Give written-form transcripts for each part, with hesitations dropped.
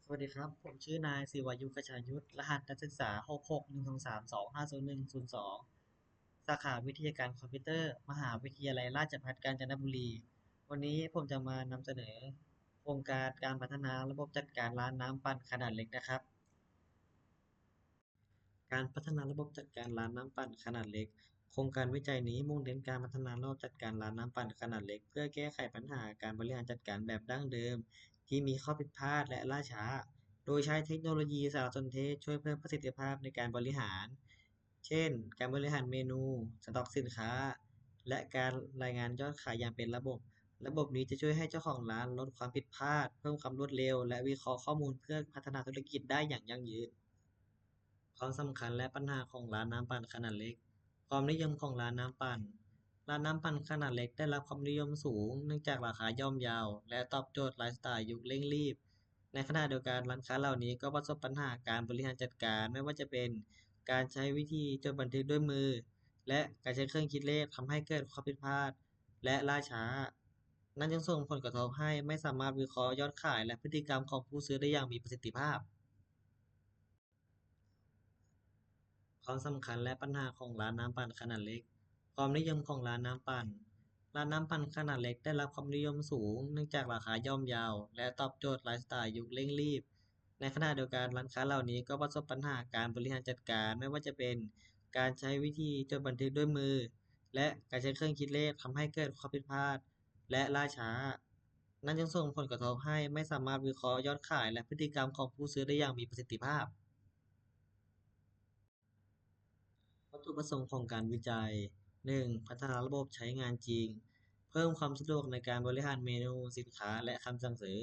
สวัสดีครับผมชื่อนายศิวายุขชายุทธรหัสนักศึกษา66123250102สาขาวิทยาการคอมพิวเตอร์มหาวิทยาลัยราชภัฏกาญจนบุรีวันนี้ผมจะมานำเสนอโครงการการพัฒนาระบบจัดการร้านน้ำปั่นขนาดเล็กนะครับ การพัฒนาระบบจัดการร้านน้ำปั่นขนาดเล็กโครงการวิจัยนี้มุ่งเน้นการพัฒนาระบบจัดการร้านน้ำปั่นขนาดเล็กเพื่อแก้ไขปัญหาการบริหารจัดการแบบดั้งเดิมที่มีข้อผิดพลาดและล่าช้าโดยใช้เทคโนโลยีสารสนเทศช่วยเพิ่มประสิทธิภาพในการบริหารเช่นการบริหารเมนูสต็อกสินค้าและการรายงานยอดขายอย่างเป็นระบบระบบนี้จะช่วยให้เจ้าของร้านลดความผิดพลาดเพิ่มความรวดเร็วและวิเคราะห์ข้อมูลเพื่อพัฒนาธุรกิจได้อย่างยั่งยืน ความสำคัญและปัญหาของร้านน้ำปั่นขนาดเล็กความนิยมของร้านน้ำปั่นร้านน้ำปั่นขนาดเล็กได้รับความนิยมสูงเนื่องจากราคาย่อมเยาและตอบโจทย์ไลฟ์สไตล์ยุคเร่งรีบในขณะเดียวกันร้านค้าเหล่านี้ก็ประสบปัญหาการบริหารจัดการไม่ว่าจะเป็นการใช้วิธีจดบันทึกด้วยมือและการใช้เครื่องคิดเลขทำให้เกิดข้อผิดพลาดและล่าช้านั่นจึงส่งผลกระทบให้ไม่สามารถวิเคราะห์ยอดขายและพฤติกรรมของผู้ซื้อได้อย่างมีประสิทธิภาพ ความสำคัญและปัญหาของร้านน้ำปั่นขนาดเล็กความนิยมของร้านน้ำปั่นร้านน้ำปั่นขนาดเล็กได้รับความนิยมสูงเนื่องจากราคาย่อมเยาและตอบโจทย์ไลฟ์สไตล์ยุคเร่งรีบในขณะเดียวกันร้านค้าเหล่านี้ก็ประสบปัญหาการบริหารจัดการไม่ว่าจะเป็นการใช้วิธีจดบันทึกด้วยมือและการใช้เครื่องคิดเลขทำให้เกิดข้อผิดพลาดและล่าช้านั่นจึงส่งผลกระทบให้ไม่สามารถวิเคราะห์ยอดขายและพฤติกรรมของผู้ซื้อได้อย่างมีประสิทธิภาพ วัตถุประสงค์ของการวิจัย1พัฒนาระบบใช้งานจริง เพิ่มความสะดวกในการบริหารเมนูสินค้าและคำสั่งซื้อ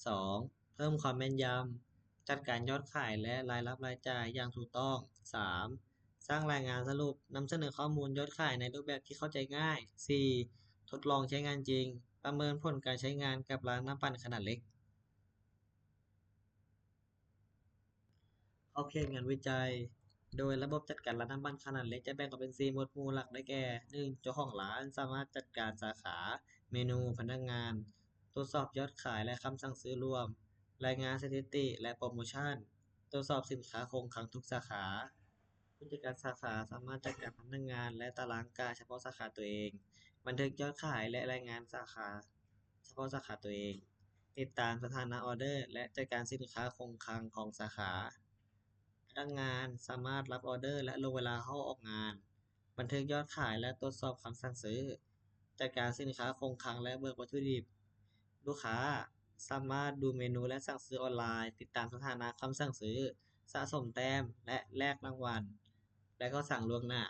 2เพิ่มความแม่นยำจัดการยอดขายและรายรับรายจ่ายอย่างถูกต้อง3สร้างรายงานสรุปนำเสนอข้อมูลยอดขายในรูปแบบที่เข้าใจง่าย4ทดลองใช้งานจริง ประเมินผลการใช้งานกับร้านน้ำปั่นขนาดเล็ก โอเคงานวิจัยโดยระบบจัดการร้านน้ำมันขนาดเล็กจะแบ่งออกเป็น4หมวดหมู่หลักได้แก่1เจ้าของร้านสามารถจัดการสาขาเมนูพนักงานตรวจสอบยอดขายและคำสั่งซื้อรวมรายงานสถิติและโปรโมชั่นตรวจสอบสินค้าคงคลังทุกสาขาผู้จัดการสาขาสามารถจัดการพนักงานและตารางการเฉพาะสาขาตัวเองบันทึกยอดขายและรายงานสาขาเฉพาะสาขาตัวเองติดตามสถานะออเดอร์และจัดการสินค้าคงคลังของสาขา พนักงานสามารถรับออเดอร์และลงเวลาเข้าออกงาน บันทึกยอดขายและตรวจสอบคำสั่งซื้อจัดการสินค้าคงคลังและเบิกวัตถุดิบลูกค้าสามารถดูเมนูและสั่งซื้อออนไลน์ติดตามสถานะคำสั่งซื้อสะสมแต้มและแลกรางวัลและก็สั่งล่วงหน้า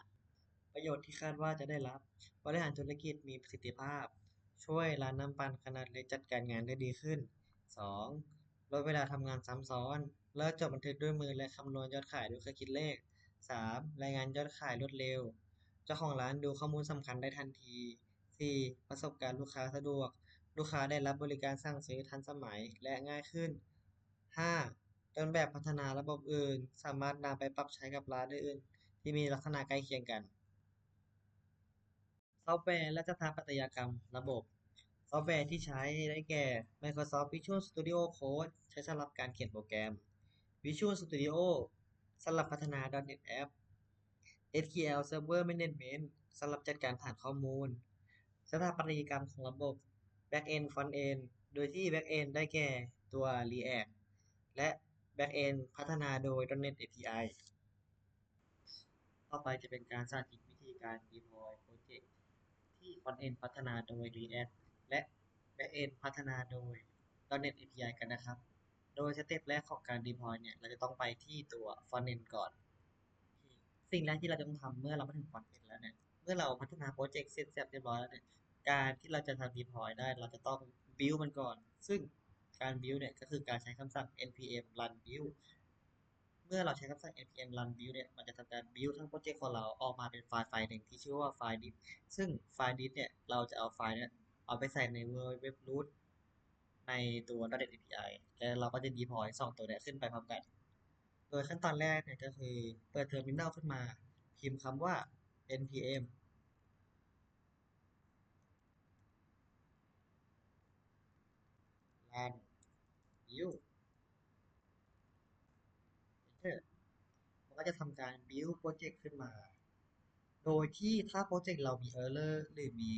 ประโยชน์ที่คาดว่าจะได้รับบริหารธุรกิจมีประสิทธิภาพช่วยร้านน้ำปั่นขนาดเล็กจัดการงานได้ดีขึ้น2 ลดเวลาทำงานซ้ำซ้อนเลิกจดบันทึกด้วยมือและคำนวณยอดขายด้วยเครื่องคิดเลข3รายงานยอดขายรวดเร็วเจ้าของร้านดูข้อมูลสำคัญได้ทันที4ประสบการณ์ลูกค้าสะดวกลูกค้าได้รับบริการสั่งซื้อทันสมัยและง่ายขึ้น5ต้นแบบพัฒนาระบบอื่นสามารถนำไปปรับใช้กับร้านอื่นๆที่มีลักษณะใกล้เคียงกัน ซอฟต์แวร์และสถาปัตยกรรมระบบซอฟต์แวร์ที่ใช้ได้แก่ Microsoft Visual Studio Code ใช้สำหรับการเขียนโปรแกรม Visual Studio สำหรับพัฒนา .NET App SQL Server Management สำหรับจัดการฐานข้อมูลสถาปัตยกรรมของระบบ Backend Frontend โดยที่ Backend ได้แก่ตัว React และ Backend พัฒนาโดย .NET API ต่อไปจะเป็นการสาธิตวิธีการ deploy โปรเจกต์ที่ Frontend พัฒนาโดย React และ Backend พัฒนาโดย .NET API กันนะครับ โดยสเต็ปแรกของการ deploy เนี่ยเราจะต้องไปที่ตัว Frontend ก่อน สิ่งแรกที่เราจะต้องทำเมื่อเรามาถึง Frontend แล้วเนี่ยเมื่อเราพัฒนาโปรเจกต์เสร็จเรียบร้อยแล้วเนี่ยการที่เราจะทำ deploy ได้เราจะต้อง build มันก่อนซึ่งการ build เนี่ยก็คือการใช้คำสั่ง npm run build เมื่อเราใช้คำสั่ง npm run build เนี่ยมันจะทำการ build ทั้งโปรเจกต์ของเราออกมาเป็นไฟล์หนึ่งที่ชื่อว่าไฟล์ disk ซึ่งไฟล์ disk เนี่ยเราจะเอาไฟล์เนี่ยเอาไปใส่ใน web root ในตัว .NET API แล้วเราก็จะ deploy สองตัวเนี่ยขึ้นไปพร้อมกันโดยขั้นตอนแรกเนี่ยก็คือเปิดเทอร์มินอลขึ้นมาพิมพ์คำว่า npm run build จะทำการ build โปรเจกต์ขึ้นมาโดยที่ถ้าโปรเจกต์เรามี error หรือมี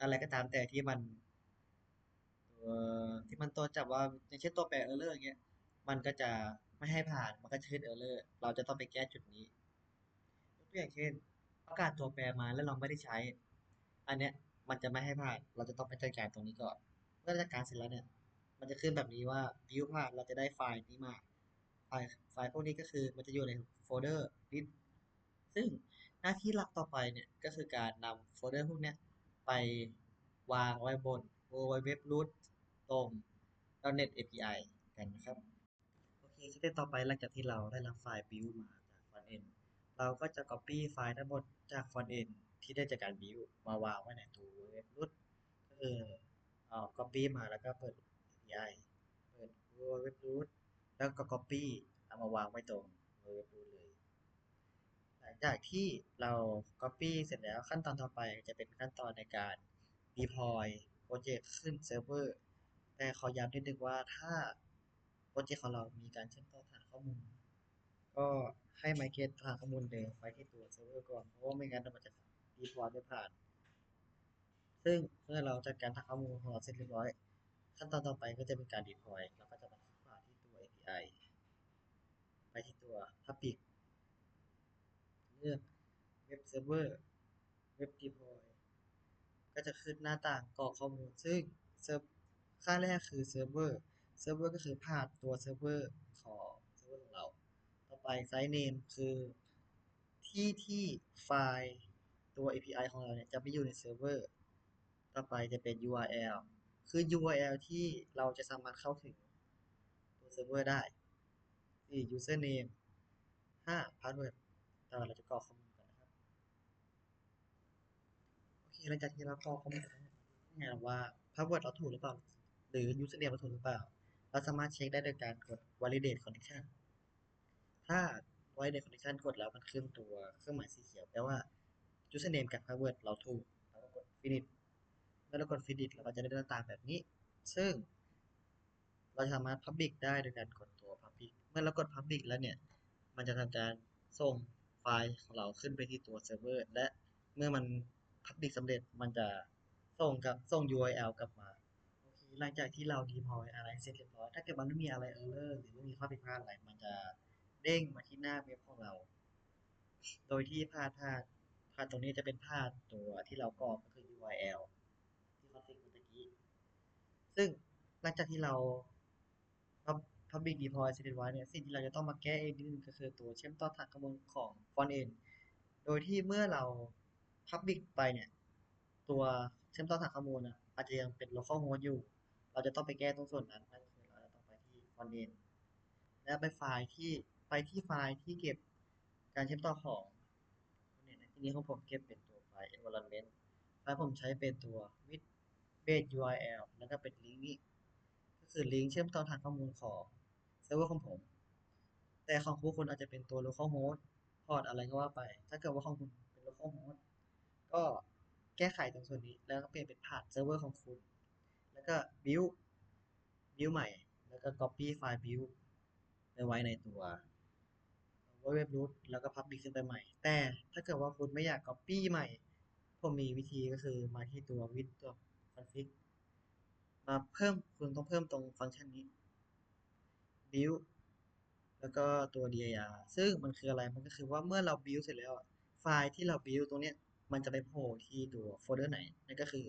อะไรก็ตามแต่ที่มันตัวจับว่าอย่างเช่นตัวแปร error อย่างเงี้ยมันก็จะไม่ให้ผ่านมันก็จะขึ้น error เราจะต้องไปแก้จุดนี้ยกตัวอย่างเช่นประกาศตัวแปรมาแล้วเราไม่ได้ใช้อันเนี้ยมันจะไม่ให้ผ่านเราจะต้องไปจัดการตรงนี้ก่อนเมื่อจัดการเสร็จแล้วเนี่ยมันจะขึ้นแบบนี้ว่า build ผ่านเราจะได้ไฟล์นี้มาไฟล์พวกนี้ก็คือมันจะอยู่ในโฟลเดอร์ list ซึ่งหน้าที่หลักต่อไปเนี่ยก็คือการนำโฟลเดอร์พวกเนี้ยไปวางไว้บน www root ตรง .NET API กันนะครับโอเคสเต็ปต่อไปหลังจากที่เราได้รับไฟล์ build มาจาก front end เราก็จะ copy ไฟล์ทั้งหมดจาก front end ที่ได้จากการ build มาวางไว้ในตัว www root ก็คือcopy มาแล้วก็เปิด API เปิด www root แล้วก็ copy เอามาวางไว้ตรง www root เลย หลังจากที่เรา Copy เสร็จแล้วขั้นตอนต่อไปจะเป็นขั้นตอนในการ Deploy โปรเจกต์ขึ้นเซิร์ฟเวอร์แต่ขอย้ำนิดนึงว่าถ้าโปรเจกต์ของเรามีการเชื่อมต่อฐานข้อมูลก็ให้ไมเกรตฐานข้อมูลเดิมไปที่ตัวเซิร์ฟเวอร์ก่อนเพราะว่าไม่งั้นมันจะ Deploy ไม่ผ่านซึ่งเมื่อเราจัดการฐานข้อมูลของเราเสร็จเรียบร้อยขั้นตอนต่อไปก็จะเป็นการ Deploy เราก็จะมาคลิกขวาที่ตัว API ไปที่ตัว Public เลือก Web Server Web Deploy ก็จะขึ้นหน้าต่างกรอกข้อมูลซึ่งเซิร์ฟค่าแรกคือเซิร์ฟเวอร์ก็คือพาธตัวเซิร์ฟเวอร์ของเซิร์ฟเวอร์ของเราต่อไปไซต์เนมคือที่ไฟล์ตัว API ของเราเนี่ยจะไม่อยู่ในเซิร์ฟเวอร์ต่อไปจะเป็น URL คือ URL ที่เราจะสามารถเข้าถึงตัวเซิร์ฟเวอร์ได้4 username 5 password เราจะกรอกข้อมูลกันนะครับโอเคหลังจากที่เรากรอกข้อมูลไงว่า password เราถูกหรือเปล่าหรือ username เราถูกหรือเปล่าเราสามารถเช็คได้โดยการกด validate connection ถ้า validate connection กดแล้วมันขึ้นตัวเครื่องหมายสีเขียวแปลว่า username กับ password เราถูกเราก็กด finish เมื่อเรากด finish เราก็จะได้หน้าตาแบบนี้ซึ่งเราสามารถ public ได้โดยการกดตัว public เมื่อเรากด public แล้วเนี่ยมันจะทำการส่งไฟล์ของเราขึ้นไปที่ตัวเซิร์ฟเวอร์และเมื่อมัน public สำเร็จมันจะส่ง URL กลับมาโอเคหลังจากที่เรา deploy อะไรเสร็จเรียบร้อยถ้าเกิดมันไม่มีอะไร error หรือไม่มีข้อผิดพลาดอะไรมันจะเด้งมาที่หน้าเว็บของเราโดยที่พาดตรงนี้จะเป็นพาดตัวที่เรากรอกก็คือ URL ที่เขาติ๊กเมื่อกี้ซึ่งหลังจากที่เรา Public Deploy เสร็จเรียบร้อยเนี่ยสิ่งที่เราจะต้องมาแก้อีกนิดนึงก็คือตัวเชื่อมต่อฐานข้อมูลของ front end โดยที่เมื่อเรา Public ไปเนี่ยตัวเชื่อมต่อฐานข้อมูลอาจจะยังเป็น local host อยู่เราจะต้องไปแก้ตรงส่วนนั้นนั่นก็คือเราจะต้องไปที่ front end และไปที่ไฟล์ที่เก็บการเชื่อมต่อของเนี่ยในที่นี้ของผมเก็บเป็นตัวไฟล์ environment ไฟล์ผมใช้เป็นตัว with base URL แล้วก็เป็นลิงก์นี้ก็คือลิงก์เชื่อมต่อฐานข้อมูลของเซิร์ฟเวอร์ของผมแต่ของคุณอาจจะเป็นตัว local host พอร์ตอะไรก็ว่าไปถ้าเกิดว่าของคุณเป็น local host ก็แก้ไขตรงส่วนนี้แล้วก็เปลี่ยนเป็นพาธเซิร์ฟเวอร์ของคุณแล้วก็ build ใหม่แล้วก็ copy ไฟล์ build ไปไว้ในตัว เว็บรูทแล้วก็ Public ขึ้นไปใหม่แต่ถ้าเกิดว่าคุณไม่อยาก Copy ใหม่ผมมีวิธีก็คือมาที่ตัว with ตัว config มาเพิ่มคุณต้องเพิ่มตรงฟังก์ชันนี้ build แล้วก็ตัว dir ซึ่งมันคืออะไรมันก็คือว่าเมื่อเรา build เสร็จแล้วไฟล์ที่เรา build ตรงเนี้ยมันจะไปโผล่ที่ตัวโฟลเดอร์ไหนนั่นก็คือ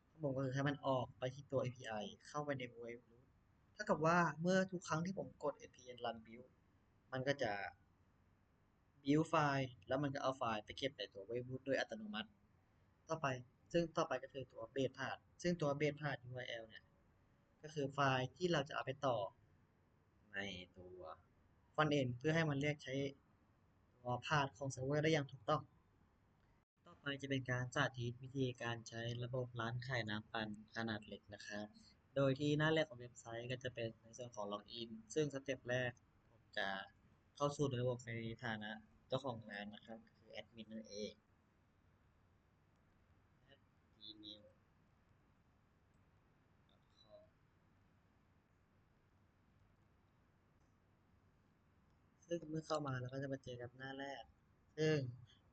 ข้างบนก็คือให้มันออกไปที่ตัว API เข้าไปใน web root ถ้ากับว่าเมื่อทุกครั้งที่ผมกด npm run build มันก็จะ build ไฟล์แล้วมันก็เอาไฟล์ไปเก็บในตัว web root โดยอัตโนมัติต่อไปซึ่งต่อไปก็คือตัว base path ซึ่งตัว base path URL เนี่ยก็คือไฟล์ที่เราจะเอาไปต่อในตัว front end เพื่อให้มันเรียกใช้ตัว path ของเซิร์ฟเวอร์ได้อย่างถูกต้องต่อไปจะเป็นการสาธิตวิธีการใช้ระบบร้านขายน้ำปั่นขนาดเล็กนะครับโดยที่หน้าแรกของเว็บไซต์ก็จะเป็นในส่วนของ login ซึ่งสเต็ปแรกผมจะเข้าสู่ระบบในฐานะเจ้าของร้านนะครับคือแอดมินนั่นเอง gmail.com ซึ่งเมื่อเข้ามาเราก็จะมาเจอกับหน้าแรกซึ่ง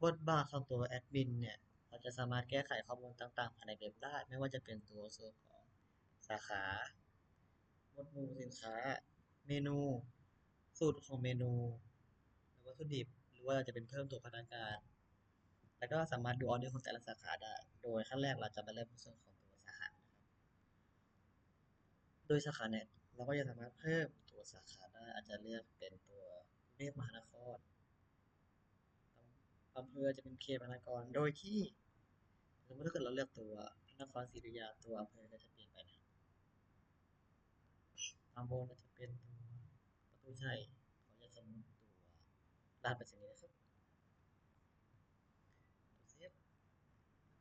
บทบาทของตัวแอดมินเนี่ยเราจะสามารถแก้ไขข้อมูลต่างๆภายในเว็บได้ไม่ว่าจะเป็นตัวส่วนของสาขาหมวดหมู่สินค้าเมนูสูตรของเมนูหรือวัตถุดิบหรือว่าจะเป็นเพิ่มตัวพนักงานแล้วก็สามารถดูออเดอร์ของแต่ละสาขาได้โดยขั้นแรกเราจะมาเริ่มในส่วนของตัวสาขานะครับโดยสาขาเนี่ยเราก็จะสามารถเพิ่มตัวสาขาได้อาจจะเลือกเป็นตัวกรุงเทพมหานคร อำเภอจะเป็นเขตพารากอนโดยที่สมมติถ้าเกิดเราเลือกตัวพระนครศรีอยุธยาตัวอำเภอก็จะเปลี่ยนไปนะตำบลก็จะเป็นตัวประตูชัยเขาจะสมมติตัวลาดไปรษณีย์นะครับตัวเซฟ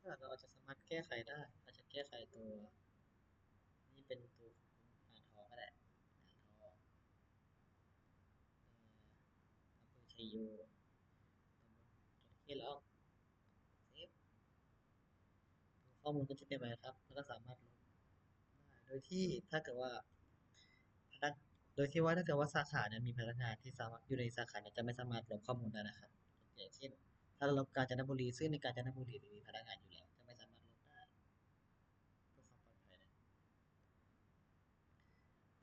แล้วก็เราอาจจะสามารถแก้ไขได้อาจจะแก้ไขตัวนี่เป็นตัวอ่างทองก็ได้อ่างทองอำเภอชัยโยตำบลจระเข้ร้องเซฟข้อมูลก็จะเป็นไปครับแล้วก็สามารถลบได้โดยที่ถ้าเกิดว่า พนักโดยที่ว่าถ้าเกิดว่าสาขาเนี่ยมีพนักงานที่สามารถอยู่ในสาขาเนี่ยจะไม่สามารถลบข้อมูลได้นะครับอย่างเช่นถ้าเราลบกาญจนบุรีซึ่งในกาญจนบุรีมีพนักงานอยู่แล้วจะไม่สามารถลบได้เพื่อความปลอดภัยนะ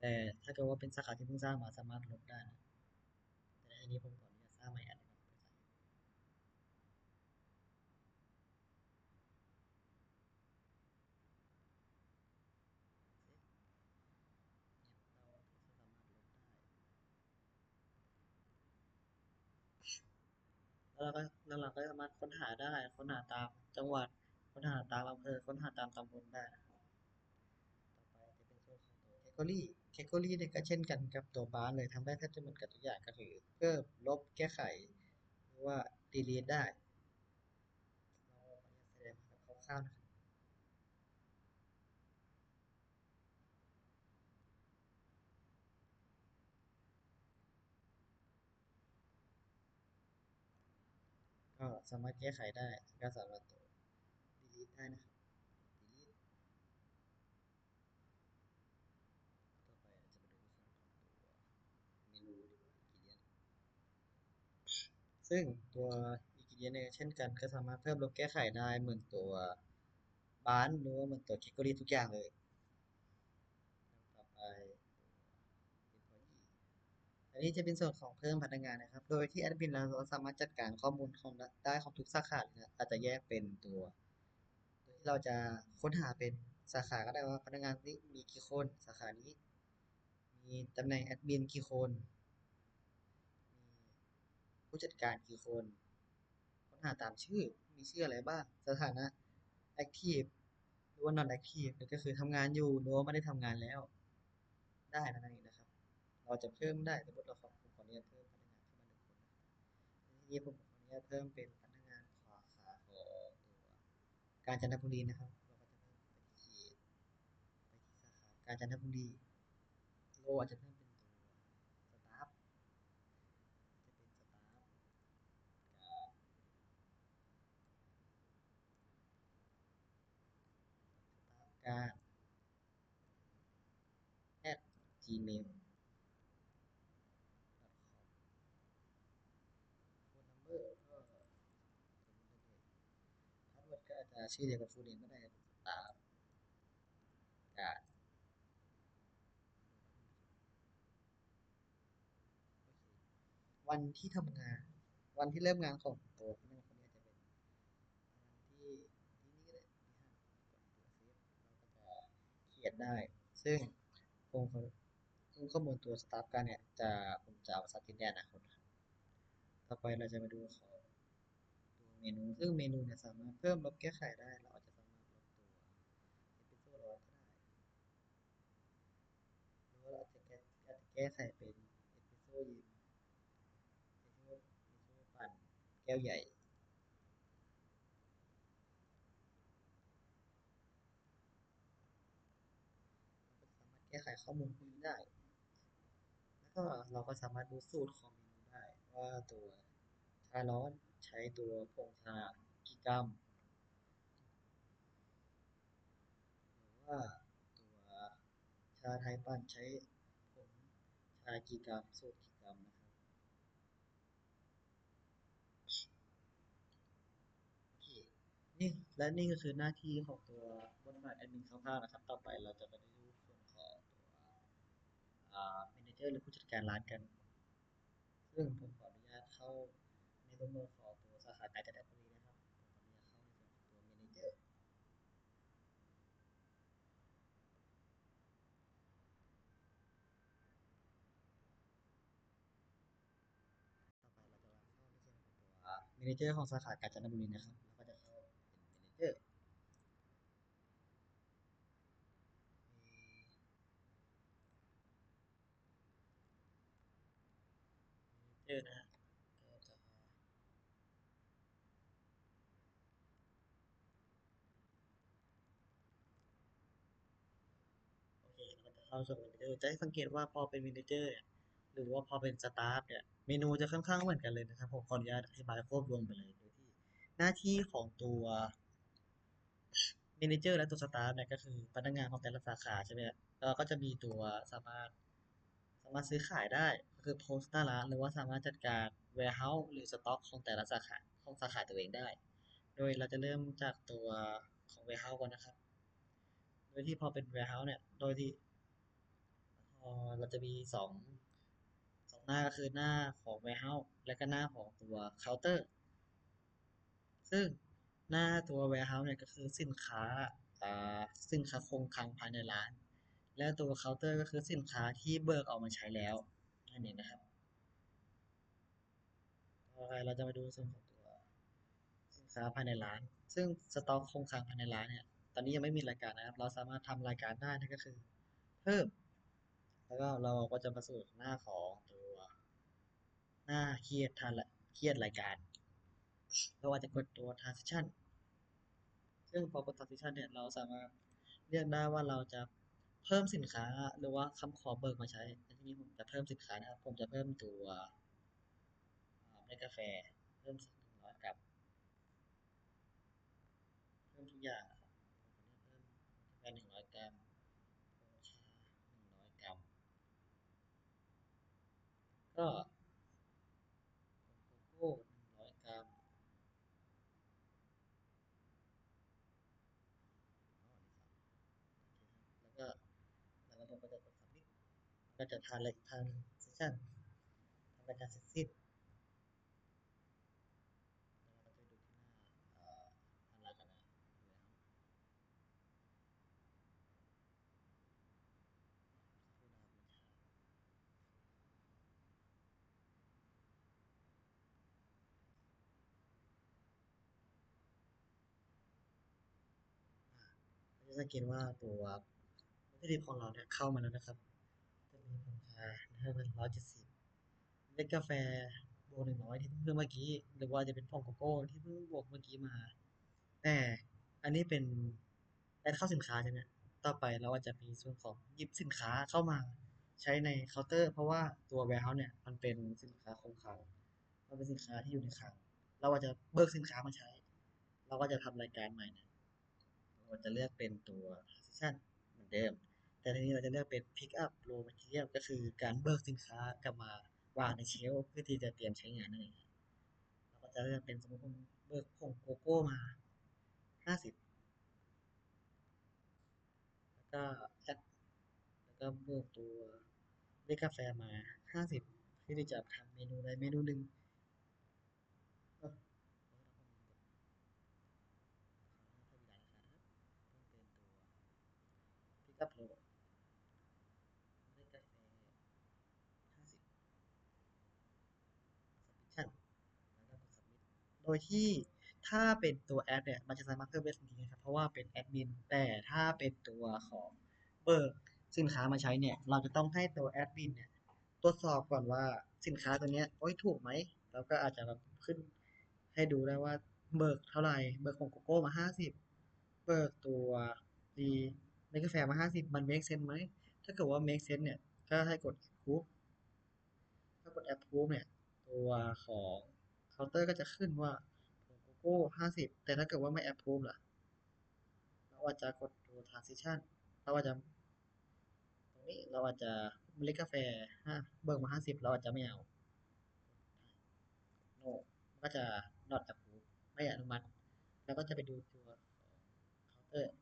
แต่ถ้าเกิดว่าเป็นสาขาที่เพิ่งสร้างมาสามารถลบได้นะแต่ในทีนี้ผมขออนุญาตสร้างใหม่อันหนึงก่อนเพื่อใส่เราสามารถลบได้แล้วเราก็สามารถค้นหาได้ค้นหาตามจังหวัดค้นหาตามอำเภอค้นหาตามตำบลได้นะครับ ต่อไปจะเป็นส่วนของตัวแคตตาล็อกเนี่ยก็เช่นกันกับตัวบาร์เลยทำได้แทบจะเหมือนกันทุกอย่างก็คือเพิ่มลบแก้ไขหรือว่า delete ได้เราขออนุญาตแสดงแบบคร่าวๆนะครับก็สามารถแก้ไขได้ก็สามารถตัว delete ได้นะครับ delete ต่อไปจะมาดูส่วนของตัวเมนูดีกว่า ingredient ซึ่งตัว ingredient เนี่ยเช่นกันก็สามารถเพิ่มลบแก้ไขได้เหมือนตัวบาร์หรือว่าเหมือนตัว category ทุกอย่างเลยต่อไปตัว employee อันนี้จะเป็นส่วนของเพิ่มพนักงานนะครับ โดยที่แอดมินเราสามารถจัดการข้อมูลของได้ของทุกสาขาเลยนะอาจจะแยกเป็นตัวโดยที่เราจะค้นหาเป็นสาขาก็ได้ว่าพนักงานนี้มีกี่คนสาขานี้มีตำแหน่งแอดมินกี่คนมีผู้จัดการกี่คนค้นหาตามชื่อมีชื่ออะไรบ้างสถานะ active หรือว่า non active ก็คือทำงานอยู่หรือว่าไม่ได้ทำงานแล้วได้นั่นเองนะครับเราจะเพิ่มได้สมมติเราขออนุญาตเพิ่มพนักงานเข้ามาหนึ่งคนนะครับ ทีนี้ผมขออนุญาตเพิ่มเป็นพนักงานขอขาของตัวกาญจนบุรีนะครับเราก็จะเพิ่มไปที่เขตไปที่สาขากาญจนบุรีโลอาจจะเพิ่มเป็นตัวสตาฟจะเป็นสตาฟการ@gmail.com โฟนนัมเบอร์ก็สมมติได้เลยพาสเวิร์ดก็อาจจะชื่อเดียวกับฟูลเนมก็ได้เป็นสตาฟการโอเควันที่ทำงานวันที่เริ่มงานของตัวพนักงานคนนี้จะเป็นวันที่นี่ก็ได้วันที่5กดตัวเซฟเราก็จะเขียนได้ซึ่งคง ซึ่งข้อมูลตัวสตาฟกันเนี่ยจะผมจะเอามาซับทิ้งในอนาคตนะครับต่อไปเราจะมาดูของตัวเมนูซึ่งเมนูเนี่ยสามารถเพิ่มลบแก้ไขได้เราอาจจะสามารถลบตัวเอพิโซดร้อนก็ได้หรือว่าเราอาจจะแก้ไขเป็นเอพิโซดยิมเอพิโซดปั่นแก้วใหญ่เราก็จะสามารถแก้ไขข้อมูลพวกนี้ได้แล้วก็เราก็สามารถดูสูตรของเมนูได้ว่าตัวชาร้อนใช้ตัวผงชากี่กรัมหรือว่าตัวชาไทยปั่นใช้ผงชากี่กรัมสูตรกี่กรัมนะครับ นี่และนี่ก็คือหน้าที่ของตัวบทบาทแอดมินคร่าวๆนะครับต่อไปเราจะไปดูส่วนของตัวเมเนเจอร์หรือผู้จัดการร้านกันซึ่งผมขออนุญาตเข้าในตัวเมืองของตัวสาขาการจัดการบุรีนะครับผมขออนุญาตเข้าในส่วนของตัวเมเนเจอร์ต่อไปเราจะเข้าในส่วนของตัวเมเนเจอร์ของสาขาการจัดการบุรีนะครับแล้วก็จะเข้าเป็นเมเนเจอร์เมเนเจอร์นะฮะก็จะ โอเคเราจะเข้าสู่เมเนเจอร์จะให้สังเกตว่าพอเป็นเมเนเจอร์เนี่ยหรือว่าพอเป็นสตาฟเนี่ยเมนูจะค่อนข้างเหมือนกันเลยนะครับผมขออนุญาตอธิบายควบรวมไปเลยโดยที่หน้าที่ของตัวเมเนเจอร์และตัวสตาฟเนี่ยก็คือพนักงานของแต่ละสาขาใช่ไหมครับเราก็จะมีตัวสามารถซื้อขายได้ก็คือโพสต์หน้าร้านหรือว่าสามารถจัดการ warehouse หรือสต็อกของแต่ละสาขาของสาขาตัวเองได้โดยเราจะเริ่มจากตัวของ warehouse ก่อนนะครับโดยที่พอเป็น warehouse เนี่ยโดยที่ เราจะมีสองหน้าก็คือหน้าของ warehouse และก็หน้าของตัวเคาน์เตอร์ซึ่งหน้าตัว warehouse เนี่ยก็คือสินค้าอ่สินค้าคงคลังภายในร้านและตัวเคาน์เตอร์ก็คือสินค้าที่เบิกออกมาใช้แล้วนั่นเองนะครับต่อไปเราจะมาดูส่วนของตัวสินค้าภายในร้านซึ่งสต็อกคงคลังภายในร้านเนี่ยตอนนี้ยังไม่มีรายการนะครับเราสามารถทำรายการได้นั่นก็คือเพิ่มแล้วก็เราก็จะมาสู่หน้าของตัวหน้าเครียดรายการ เราอาจจะกดตัว transition ซึ่งพอกด transition เนี่ยเราสามารถเลือกได้ว่าเราจะเพิ่มสินค้าหรือว่าคำขอเบิกมาใช้ในที่นี้ผมจะเพิ่มสินค้านะครับผมจะเพิ่มตัวเมล็ดกาแฟเพิ่ม100 กรัมเพิ่มทุกอย่างนะครับผมจะเพิ่มกาแฟ100 กรัมโอชา100 กรัมก็โกโก้100 กรัมแล้วก็แล้วผมก็จะกด submit ก็จะทานเลยทานเซสชั่นทำรายการเสร็จสิ้นแล้วเราก็จะดูที่หน้าทำรายการนะ จะสังเกตว่าตัววัตถุดิบของเราเนี่ยเข้ามาแล้วนะครับจะมีผงชานะครับเป็น170เม็ดกาแฟบวก100ที่เพิ่งเมื่อกี้หรือว่าจะเป็นผงโกโก้ที่เพิ่งบวกเมื่อกี้มาแต่อันนี้เป็นแอดเข้าสินค้าใช่ไหมต่อไปเราอาจจะมีส่วนของหยิบสินค้าเข้ามาใช้ในเคาน์เตอร์เพราะว่าตัว warehouse เนี่ยมันเป็นสินค้าคงคลังมันเป็นสินค้าที่อยู่ในคลังเราอาจจะเบิกสินค้ามาใช้เราก็จะทำรายการใหม่เนี่ย เราจะเลือกเป็นตัว transition เหมือนเดิม แต่ทีนี้เราจะเลือกเป็น pick up raw material ก็คือการเบิกสินค้ากลับมาวางในเชลฟ์เพื่อที่จะเตรียมใช้งานนั่นเองเราก็จะเลือกเป็นสมมติผมเบิกผงโกโก้มา50แล้วก็แอดแล้วก็เบิกตัวเมล็ดกาแฟมา50เพื่อที่จะทำเมนูใดเมนูหนึ่งก็เพิ่มเวลานะครับเพิ่มเป็นตัว pick up raw เมล็ดกาแฟ50 submission แล้วก็กด submit โดยที่ถ้าเป็นตัวแอดเนี่ยมันจะสามารถเพิ่มได้ทันทีนะครับเพราะว่าเป็นแอดมินแต่ถ้าเป็นตัวของเบิกสินค้ามาใช้เนี่ยเราจะต้องให้ตัวแอดมินเนี่ยตรวจสอบก่อนว่าสินค้าตัวเนี้ยโอ้ยถูกไหมแล้วก็อาจจะแบบขึ้นให้ดูได้ว่าเบิกเท่าไหร่เบิกของโกโก้มา50เบิกตัวดีเมกาแฟมา50มัน make sense ไหมถ้าเกิดว่า make sense เนี่ยก็ให้กด approve ถ้ากด approve เนี่ยตัวของเคาน์เตอร์ก็จะขึ้นว่าผงโกโก้50แต่ถ้าเกิดว่าไม่ approve ล่ะเราอาจจะกดตัว transition เราอาจจะตรงนี้เราอาจจะเมล็ดกาแฟเบิกมา50เราอาจจะไม่เอา no มันก็จะ not approve ไม่อนุมัติ แล้วก็จะไปดูตัวของเคาน์เตอร์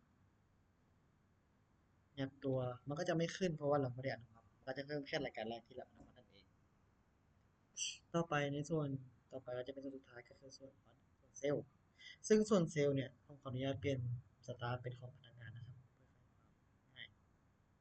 เนี่ยตัวมันก็จะไม่ขึ้นเพราะว่าเราไม่ได้อนุมัติมันก็จะเพิ่มแค่รายการแรกที่เราอนุมัตินั่นเองต่อไปในส่วนต่อไปก็จะเป็นส่วนสุดท้ายก็คือส่วนของส่วนเซลล์ซึ่งส่วนเซลล์เนี่ยต้องขออนุญาตเปลี่ยนสตาร์ทเป็นของพนักงานนะครับเพื่อให้ความง่ายสักครู่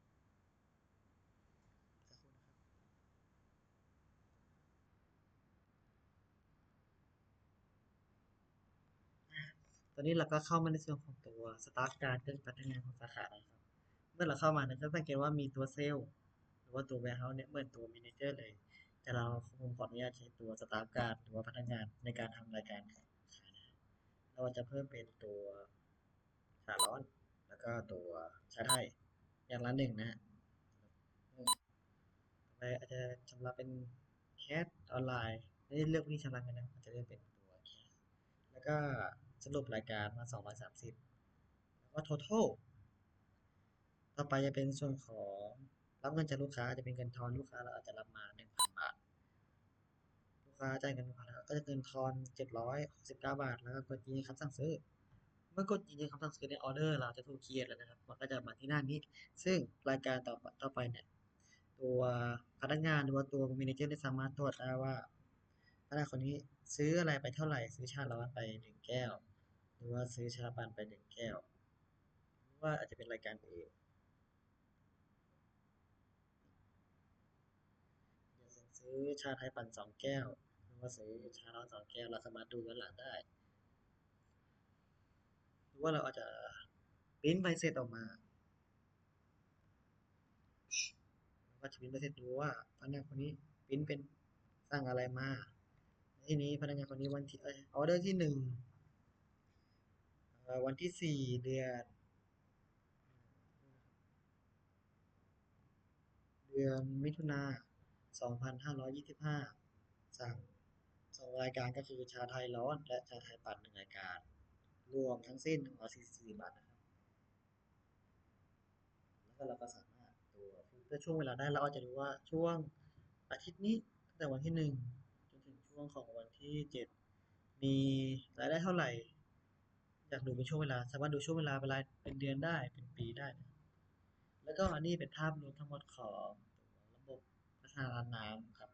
นะครับตอนนี้เราก็เข้ามาในส่วนของตัวสตาฟการ์ดเป็นพนักงานของสาขาแล้วครับเมื่อเราเข้ามาเนี่ยจะสังเกตว่ามีตัวเซลล์หรือว่าตัว warehouse เนี่ยเหมือนตัว manager เลยแต่เราผมขออนุญาตใช้ตัวสตาฟการ์ดหรือว่าพนักงานในการทำรายการขายเราจะเพิ่มเป็นตัวชาร้อนแล้วก็ตัวชาไทยอย่างละหนึ่งนะฮะต่อไปอาจจะชำระเป็นแคสออนไลน์ไม่ได้เลือกวิธีชำระเงินนะอาจจะเลือกเป็นตัวแคสแล้วก็สรุปรายการมา230แล้วก็ total ต่อไปจะเป็นส่วนของรับเงินจากลูกค้าจะเป็นเงินทอนลูกค้าเราอาจจะรับมา1,000 บาทลูกค้าจ่ายเงินมาแล้วก็จะเงินทอน769 บาทแล้วก็กดยืนยันคำสั่งซื้อเมื่อกดยืนยันคำสั่งซื้อในออเดอร์เราจะถูกเครียดแล้วนะครับมันก็จะมาที่หน้านี้ซึ่งรายการต่อไปเนี่ยตัวพนักงานหรือว่าตัว manager ได้สามารถตรวจได้ว่าพนักงานคนนี้ซื้ออะไรไปเท่าไหร่ซื้อชาร้อนไป1 แก้วหรือว่าซื้อชาปั่นไป1 แก้วหรือว่าอาจจะเป็นรายการอื่น อย่างเช่นซื้อชาไทยปั่น2 แก้วหรือว่าซื้อชาร้อน2 แก้วเราสามารถดูย้อนหลังได้หรือว่าเราอาจจะปริ้นใบเสร็จออกมาเราก็จะปริ้นใบเสร็จดูว่าพนักงานคนนี้ปริ้นเป็นสั่งอะไรมาทีนี้พนักงานคนนี้วันที่ออเดอร์ที่1วันที่4 เดือนมิถุนา2525สั่ง2 รายการก็คือชาไทยร้อนและชาไทยปั่น1 รายการรวมทั้งสิ้น144 บาทนะครับ แล้วก็เราก็สามารถตัวฟิลเตอร์ช่วงเวลาได้เราอาจจะดูว่าช่วงอาทิตย์นี้ตั้งแต่วันที่1จนถึงช่วงของวันที่7มีรายได้เท่าไหร่อยากดูเป็นช่วงเวลาสามารถดูช่วงเวลาเป็นรายเป็นเดือนได้เป็นปีได้นะแล้วก็อันนี้เป็นภาพรวมทั้งหมดของระบบพัฒนาน้ำครับ